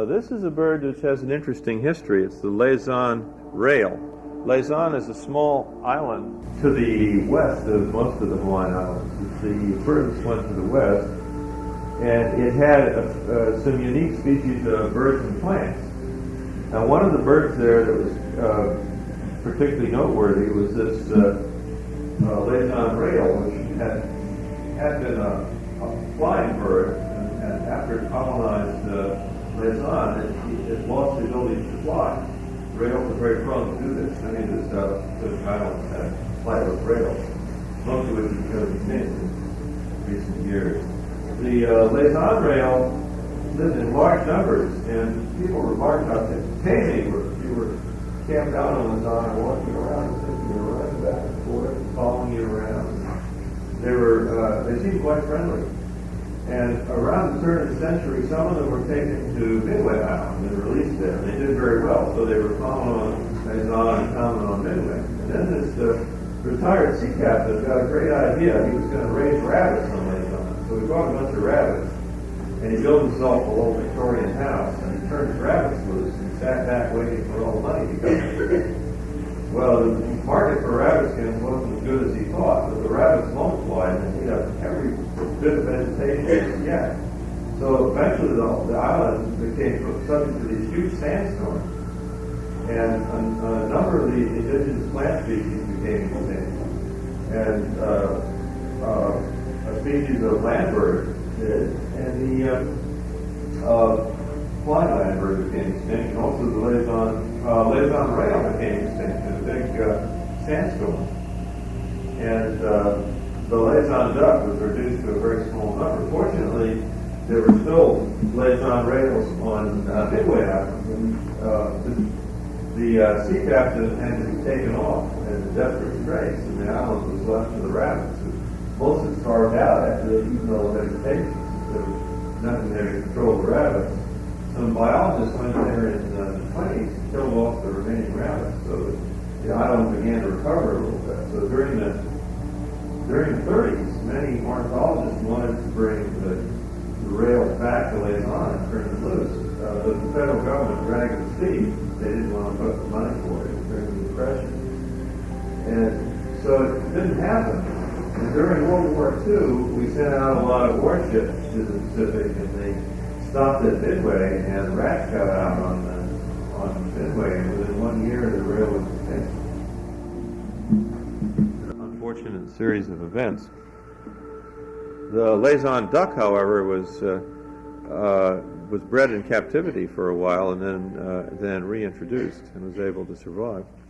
This is a bird which has an interesting history. It's the Laysan Rail. Laysan is a small island to the west of most of the Hawaiian Islands. The furthest one to the west, and it had some unique species of birds and plants. Now, one of the birds there that was particularly noteworthy was this Laysan Rail, which had been a flying bird, and after it colonized Laysan, it lost the ability to fly. Rails are very prone to do this. Many of the Pacific Islands have flightless rails, most of which have become extinct in recent years. The Laysan Rail lived in large numbers, and people remarked about it. Occasionally, you were camped out on Laysan and walking around, and you were running back and forth, following you around. They seemed quite friendly. And around the turn of the century, some of them were taken to Midway Island and released there. They did very well, so they were common on Laysan and common on Midway. And then this retired sea captain got a great idea. He was going to raise rabbits on Laysan. So he bought a bunch of rabbits, and he built himself a little Victorian house, and he turned his rabbits loose, and he sat back waiting for all the money to come in. Well, the market for rabbit skins wasn't as good as he thought, but the rabbits multiplied and every bit of vegetation they could get. So eventually the island became subject to these huge sandstorms, and a number of the indigenous plant species became extinct, and a species of land bird did, and the flying land bird became extinct, and also the Laysan Rail became extinct in a big sandstorm. And the Laysan duck was reduced to a very small number. Fortunately, there were still Laysan rails on Midway Island. The sea captain had to be taken off as a desperate straits, and the island was left to the rabbits, who mostly starved out after they eaten all the vegetation. There was nothing there to control the rabbits. Some biologists went there in the 20s and killed off the remaining rabbits, so that the island began to recover a little bit. So during the 30s, many ornithologists wanted to bring the rail back to Laysan and turn it loose. But the federal government dragged its feet. They didn't want to put the money for it during the Depression. And so it didn't happen. And during World War II, we sent out a lot of warships to the Pacific, and they stopped at Midway, and rats got out on Midway, and within 1 year the rail was extinct. An unfortunate series of events. The Laysan duck, however, was bred in captivity for a while, and then reintroduced and was able to survive.